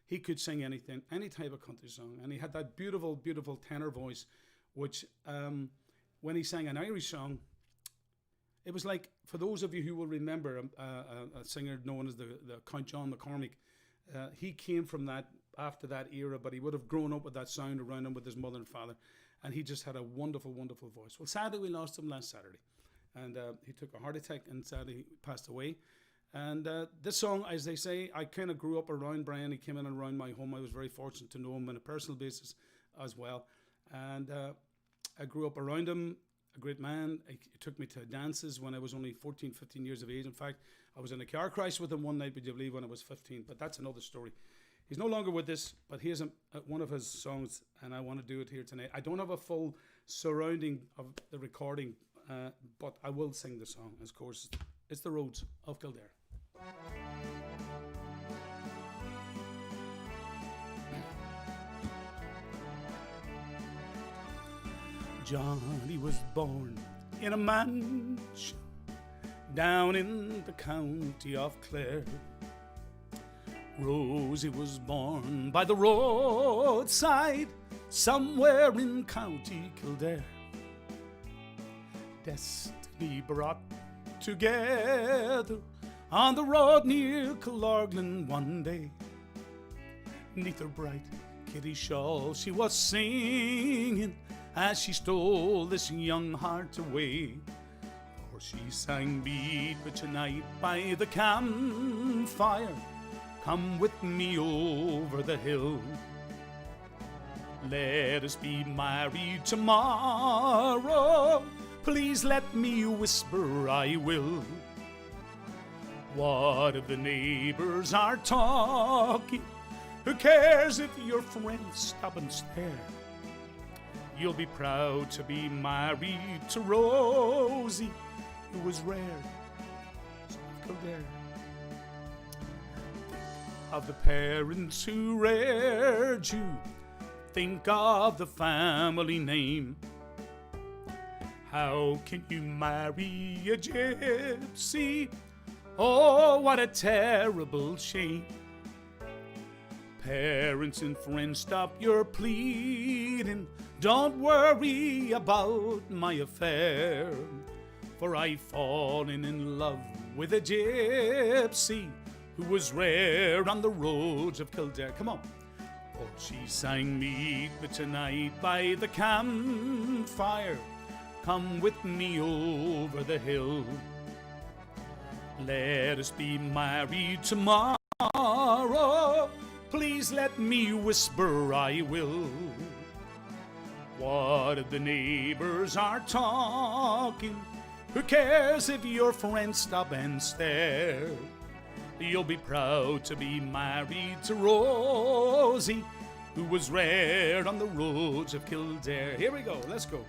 He could sing anything, any type of country song. And he had that beautiful, beautiful tenor voice, which when he sang an Irish song, it was like, for those of you who will remember a singer known as the Count John McCormick, he came from that, after that era, but he would have grown up with that sound around him with his mother and father. And he just had a wonderful, wonderful voice. Well, sadly, we lost him last Saturday. And he took a heart attack and sadly passed away. And this song, as they say, I kind of grew up around Brian. He came in and around my home. I was very fortunate to know him on a personal basis as well. And I grew up around him, a great man. He took me to dances when I was only 14, 15 years of age. In fact, I was in a car crash with him one night, would you believe, when I was 15. But that's another story. He's no longer with us, but here's one of his songs, and I want to do it here tonight. I don't have a full surrounding of the recording, but I will sing the song. Of course, it's The Roads of Kildare. Johnny was born in a mansion down in the county of Clare. Rosie was born by the roadside somewhere in County Kildare. Destiny brought together on the road near Killorglin one day. 'Neath her bright kitty shawl she was singing as she stole this young heart away. For she sang, "Meet me tonight by the campfire, come with me over the hill. Let us be married tomorrow, please let me whisper I will. What if the neighbors are talking? Who cares if your friends stop and stare? You'll be proud to be married to Rosie, who was rare, Kildare. Of the parents who reared you, think of the family name. How can you marry a gypsy? Oh, what a terrible shame. Parents and friends, stop your pleading. Don't worry about my affair, for I've fallen in love with a gypsy who was rare on the roads of Kildare. Come on. Oh, she sang me tonight by the campfire. Come with me over the hill. Let us be married tomorrow. Please let me whisper I will. What if the neighbors are talking? Who cares if your friends stop and stare? You'll be proud to be married to Rosie, who was rare on the roads of Kildare. Here we go, let's go.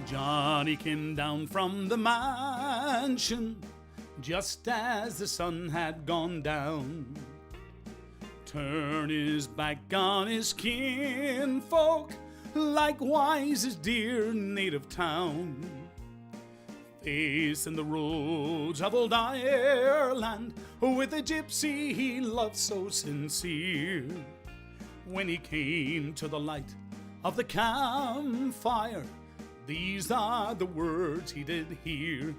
Johnny came down from the mansion just as the sun had gone down. Turned his back on his kinfolk, likewise his dear native town. Facing the roads of old Ireland with a gypsy he loved so sincere. When he came to the light of the campfire, these are the words he did hear.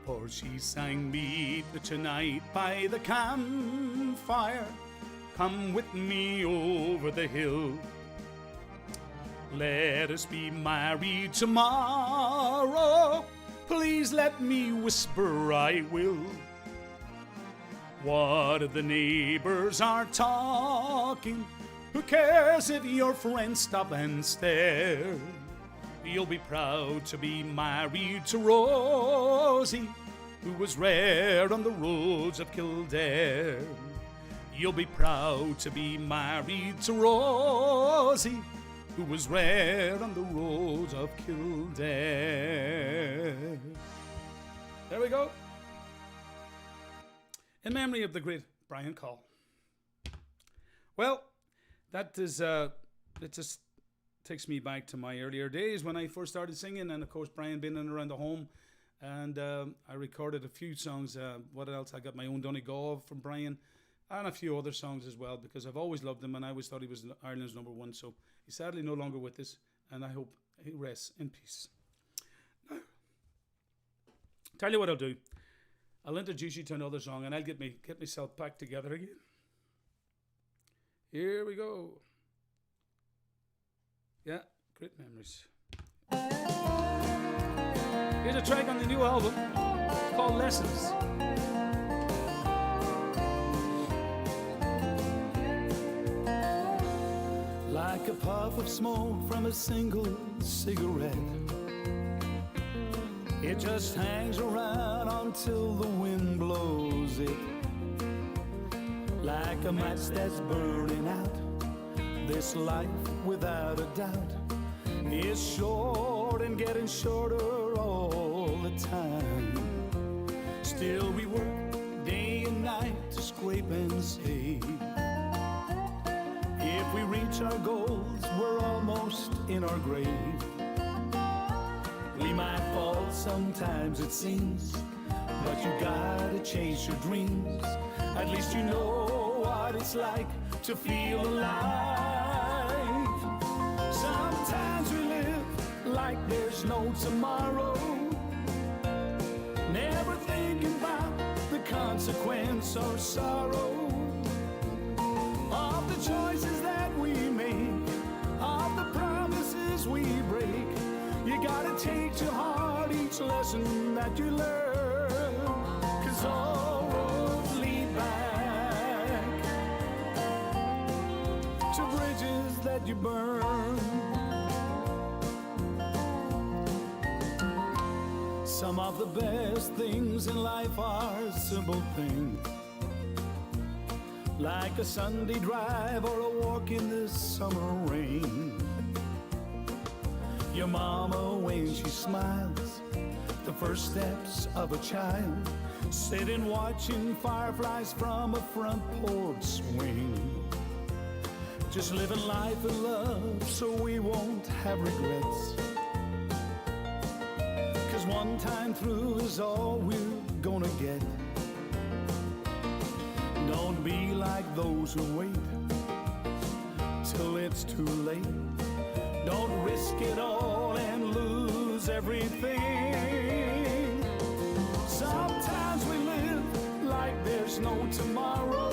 For she sang me tonight by the campfire. Come with me over the hill. Let us be married tomorrow. Please let me whisper I will. What if the neighbors are talking? Who cares if your friends stop and stare? You'll be proud to be married to Rosie, who was rare on the roads of Kildare. You'll be proud to be married to Rosie, who was rare on the roads of Kildare. There we go. In memory of the great Brian Call. Well, that is, it just takes me back to my earlier days when I first started singing, and of course Brian being in and around the home, and I recorded a few songs. What else? I got my own Donegal from Brian, and a few other songs as well, because I've always loved him and I always thought he was Ireland's number one. So he's sadly no longer with us, and I hope he rests in peace. Now, tell you what I'll do. I'll introduce you to another song, and I'll get myself back together again. Here we go. Yeah, great memories. Here's a track on the new album called Lessons. Like a puff of smoke from a single cigarette, it just hangs around until the wind blows it. Like a match that's burning out, this life without a doubt is short and getting shorter all the time. Still we work day and night to scrape and save. If we reach our goals, we're almost in our grave. We might fall sometimes, it seems, but you gotta chase your dreams. At least you know what it's like to feel alive. Sometimes we live like there's no tomorrow, never thinking about the consequence or sorrow of the choices that we make, of the promises we break. You gotta take to heart each lesson that you learn, 'cause all roads lead back to bridges that you burn. Some of the best things in life are simple things, like a Sunday drive or a walk in the summer rain. Your mama when she smiles, the first steps of a child, sitting watching fireflies from a front porch swing. Just living life in love so we won't have regrets, one time through is all we're gonna get. Don't be like those who wait till it's too late. Don't risk it all and lose everything. Sometimes we live like there's no tomorrow.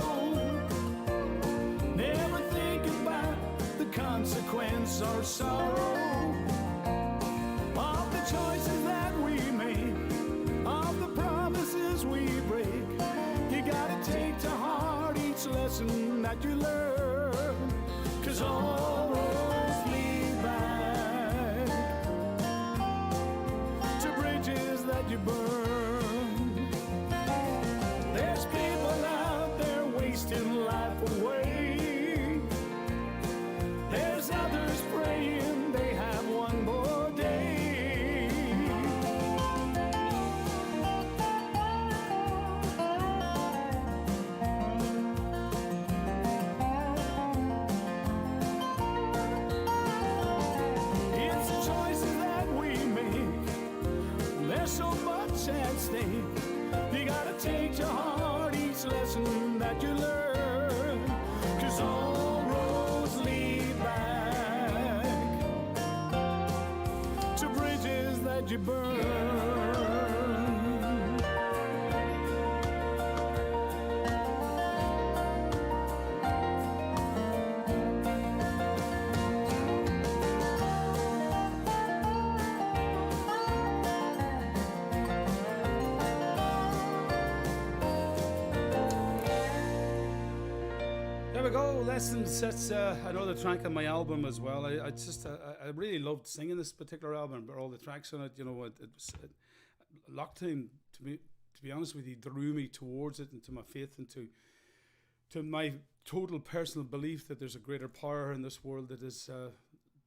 Never think about the consequence or sorrow of the choices that we make, of the promises we break. You gotta take to heart each lesson that you learn, 'cause all roads lead back to bridges that you burn. There's people out there wasting life away. There's others praying they have one more day. It's the choices that we make. There's so much at stake. You gotta take to heart each lesson that you learn, 'cause all roads lead back to bridges that you burn. There we go, Lessons. That's another track on my album as well. I really loved singing this particular album, but all the tracks on it, you know, it was Lockdown, to be honest with you, drew me towards it and to my faith and to my total personal belief that there's a greater power in this world that is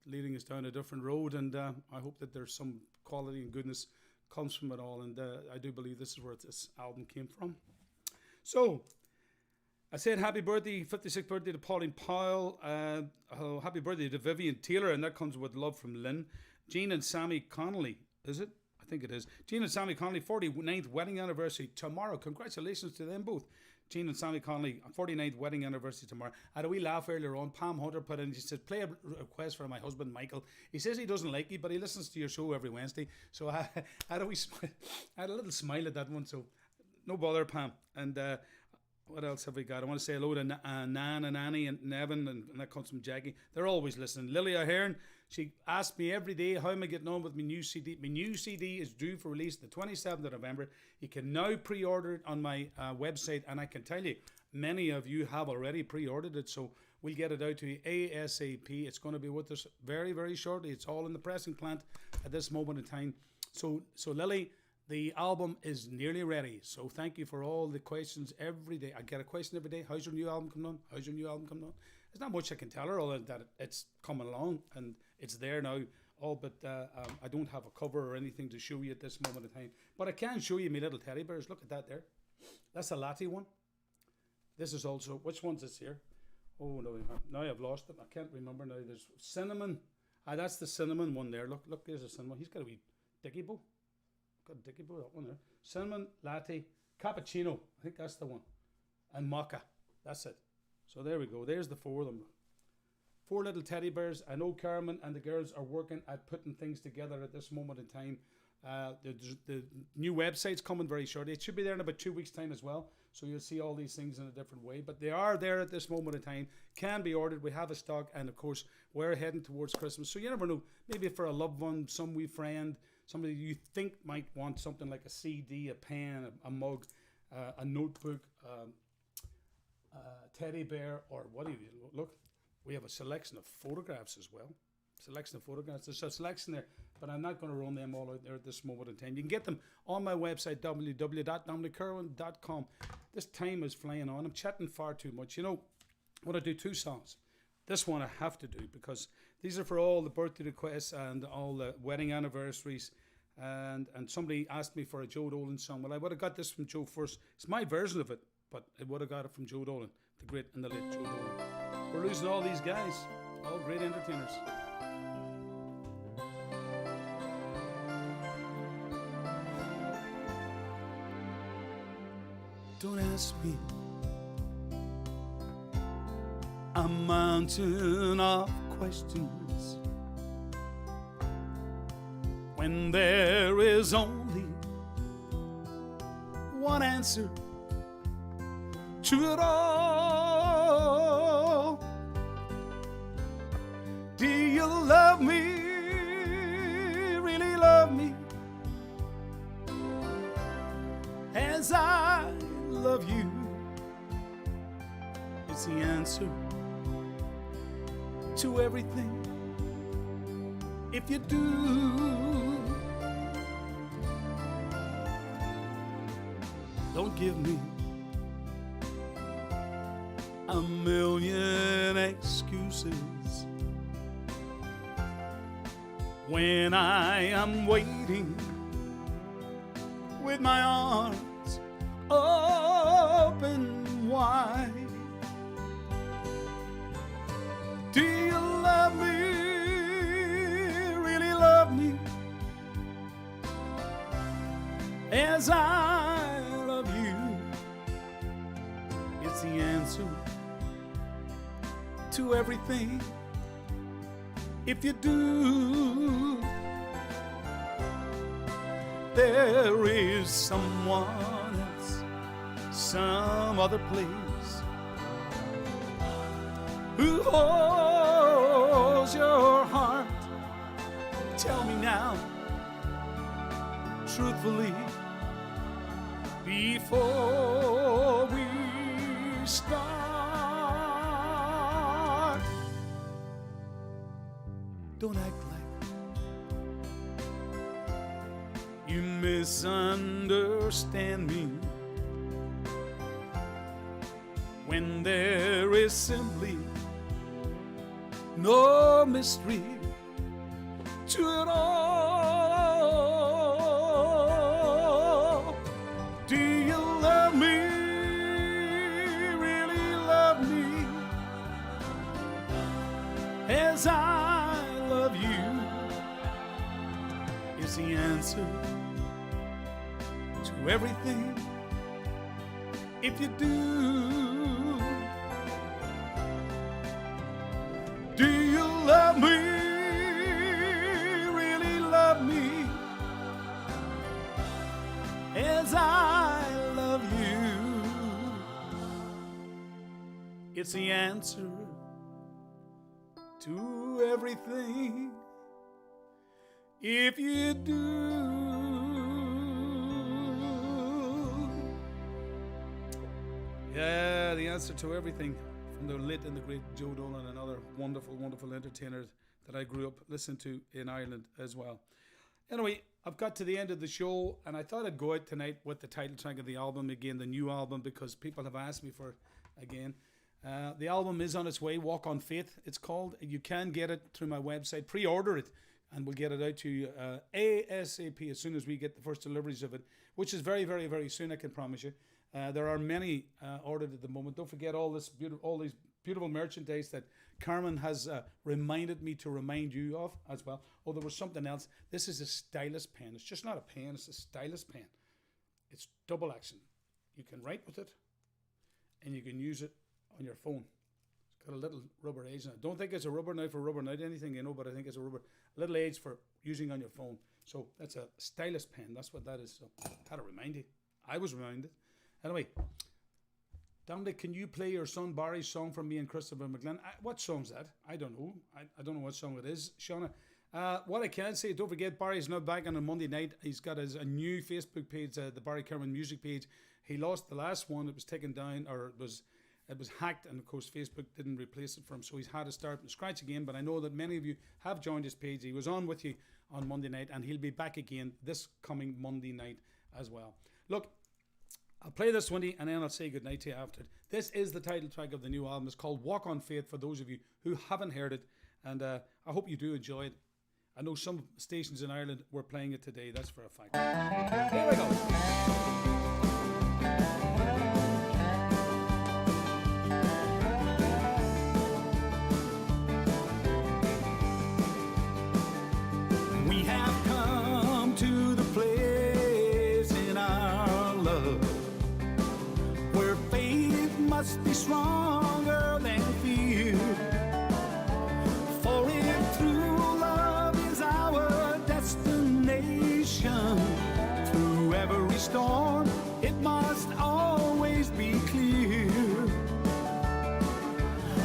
leading us down a different road, and I hope that there's some quality and goodness comes from it all, and I do believe this is where this album came from. So I said happy birthday, 56th birthday to Pauline Powell. Happy birthday to Vivian Taylor, and that comes with love from Lynn. Jean and Sammy Connolly, is it? I think it is. Jean and Sammy Connolly, 49th wedding anniversary tomorrow. Congratulations to them both. Jean and Sammy Connolly, 49th wedding anniversary tomorrow. I had a wee laugh earlier on. Pam Hunter put in, she said, play a request for my husband Michael. He says he doesn't like you, but he listens to your show every Wednesday. So I had a wee smile, I had a little smile at that one, so no bother, Pam. And what else have we got? I want to say hello to Nan and Annie and Nevin, and that comes from Jackie. They're always listening. Lily Ahern, she asks me every day, how am I getting on with my new CD? My new CD is due for release the 27th of November. You can now pre-order it on my website, and I can tell you, many of you have already pre-ordered it, so we'll get it out to you ASAP. It's going to be with us very, very shortly. It's all in the pressing plant at this moment in time. So Lily, the album is nearly ready, so thank you for all the questions every day. I get a question every day. How's your new album coming on? How's your new album coming on? There's not much I can tell her other than that it's coming along and it's there now. All but I don't have a cover or anything to show you at this moment in time. But I can show you my little teddy bears. Look at that there. That's a latte one. This is also, which one's this here? Oh, no, now I've lost it. I can't remember now. There's cinnamon. That's the cinnamon one there. Look, there's a cinnamon. He's got a wee dicky bow. Got a dicky bow, that one there. Cinnamon, latte, cappuccino. I think that's the one. And mocha. That's it. So there we go. There's the four of them. 4 little teddy bears. I know Carmen and the girls are working at putting things together at this moment in time. The new website's coming very shortly. It should be there in about 2 weeks' time as well. So you'll see all these things in a different way. But they are there at this moment in time. Can be ordered. We have a stock. And of course, we're heading towards Christmas. So you never know. Maybe for a loved one, some wee friend, somebody you think might want something like a CD, a pen, a mug, a notebook, teddy bear, or what do you look? We have a selection of photographs as well. There's a selection there, but I'm not going to run them all out there at this moment in time. You can get them on my website, www.dominickirwan.com. This time is flying on. I'm chatting far too much. You know, I want to do 2 songs. This one I have to do because these are for all the birthday requests and all the wedding anniversaries. And somebody asked me for a Joe Dolan song. Well, I would have got this from Joe first. It's my version of it, but I would have got it from Joe Dolan, the great and the late Joe Dolan. We're losing all these guys, all great entertainers. Don't ask me a mountain of questions when there is only one answer to it all. Do you love me, really love me, as I love you? It's the answer to everything. If you do, don't give me a million excuses when I am waiting with my arms open wide. Do you love me, really love me, as I love you? It's the answer to everything. If you do, there is someone else, some other place, who holds your heart. Tell me now, truthfully, before we start. Don't act like you misunderstand me when there is simply no mystery to it all. Do you love me, really love me, as I love you? Is the answer to everything. If you do, do you love me, really love me, as I love you? It's the answer to everything. If you do. Yeah, the answer to everything, from the late and the great Joe Dolan, another wonderful, wonderful entertainer that I grew up listening to in Ireland as well. Anyway, I've got to the end of the show, and I thought I'd go out tonight with the title track of the album again, the new album, because people have asked me for it again. The album is on its way, Walk on Faith, it's called. You can get it through my website, pre-order it, and we'll get it out to you ASAP, as soon as we get the first deliveries of it, which is very, very, very soon, I can promise you. There are many ordered at the moment. Don't forget all these beautiful merchandise that Carmen has reminded me to remind you of as well. Oh, there was something else. This is a stylus pen. It's just not a pen, it's a stylus pen. It's double action. You can write with it, and you can use it on your phone. It's got a little rubber edge on it. Don't think it's a rubber knife or rubber knife, anything, but I think it's a little edge for using on your phone. So that's a stylus pen. That's what that is. So had to remind you. I was reminded. Anyway, Dominic, can you play your son Barry's song from me and Christopher McGlenn? What song's that? I don't know. I don't know what song it is. Shauna, what I can say, don't forget, Barry's now back on a Monday night. He's got a new Facebook page, the Barry Kirwan music page. He lost the last one. It was taken down, or it was hacked, and of course Facebook didn't replace it for him, so he's had to start from scratch again. But I know that many of you have joined his page. He was on with you on Monday night, and he'll be back again this coming Monday night as well. Look, I'll play this one and then I'll say goodnight to you after it. This is the title track of the new album. It's called Walk on Faith, for those of you who haven't heard it, and I hope you do enjoy it. I know some stations in Ireland were playing it today, that's for a fact. Here we go. We have come to the place in our love must be stronger than fear. For if true love is our destination, through every storm, it must always be clear.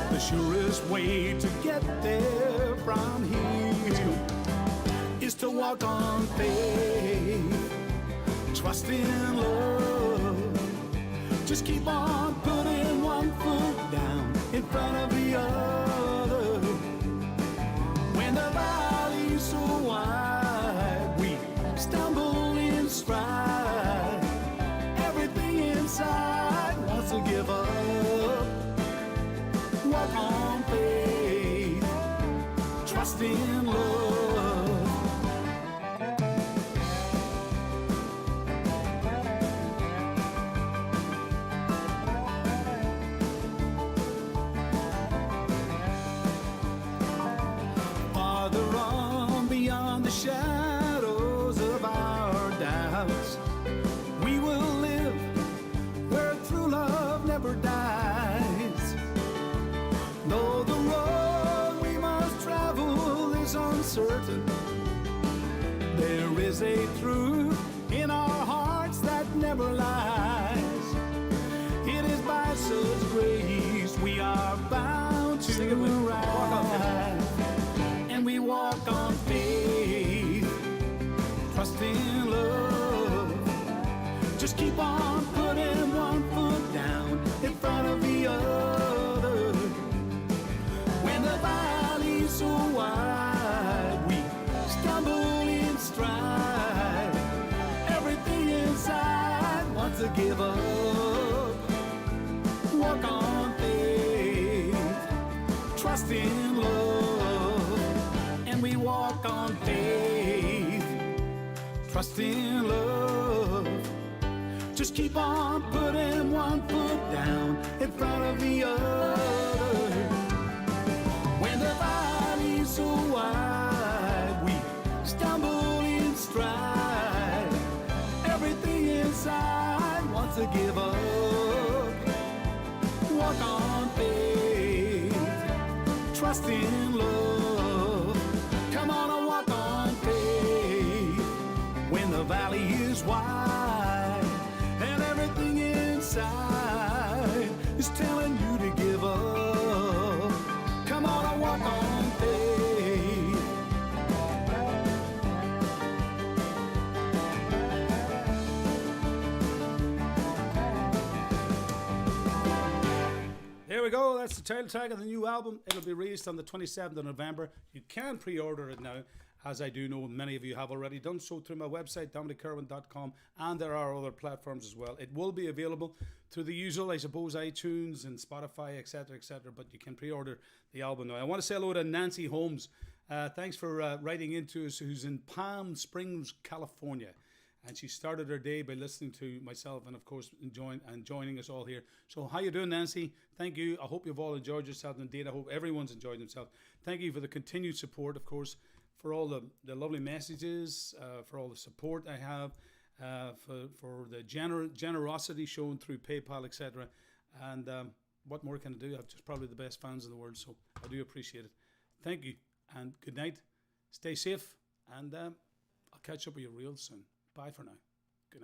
The surest way to get there from here is to walk on faith, trust in love. Just keep on putting one foot down in front of the other. When the valley's so wide, we stumble in stride. Everything inside wants to give up. Walk on faith, trust in love. Farther on beyond the shadows of our doubts, we will live where true love never dies. Though the road we must travel is uncertain, there is a truth in our hearts that never lies. It is by such grace we are bound to rise. And we walk on faith, trust in love. Just keep on putting one foot down in front of the other. When the valley's so wide, we stumble in stride. Everything inside wants to give up. Walk on faith, trust in love. And we walk on faith, trust in love. Just keep on putting one foot down in front of the other. When the valley's so wide, we stumble in stride. Everything inside wants to give up. Walk on faith, trust in love. Come on and walk on faith. When the valley is wide and everything inside is telling you to give up. Come on and walk on faith. There we go. That's the title track of the new album. It'll be released on the 27th of November. You can pre-order it now, as I do know many of you have already done so through my website, DominicKirwan.com, and there are other platforms as well. It will be available through the usual, I suppose, iTunes and Spotify, etc., but you can pre-order the album now. I want to say hello to Nancy Holmes. Thanks for writing into us, who's in Palm Springs, California. And she started her day by listening to myself and, of course, joining us all here. So how you doing, Nancy? Thank you. I hope you've all enjoyed yourself. Indeed, I hope everyone's enjoyed themselves. Thank you for the continued support, of course, for all the lovely messages, for all the support I have, for the generosity shown through PayPal, etc. And what more can I do? I've just probably the best fans in the world, so I do appreciate it. Thank you, and good night. Stay safe, and I'll catch up with you real soon. Bye for now.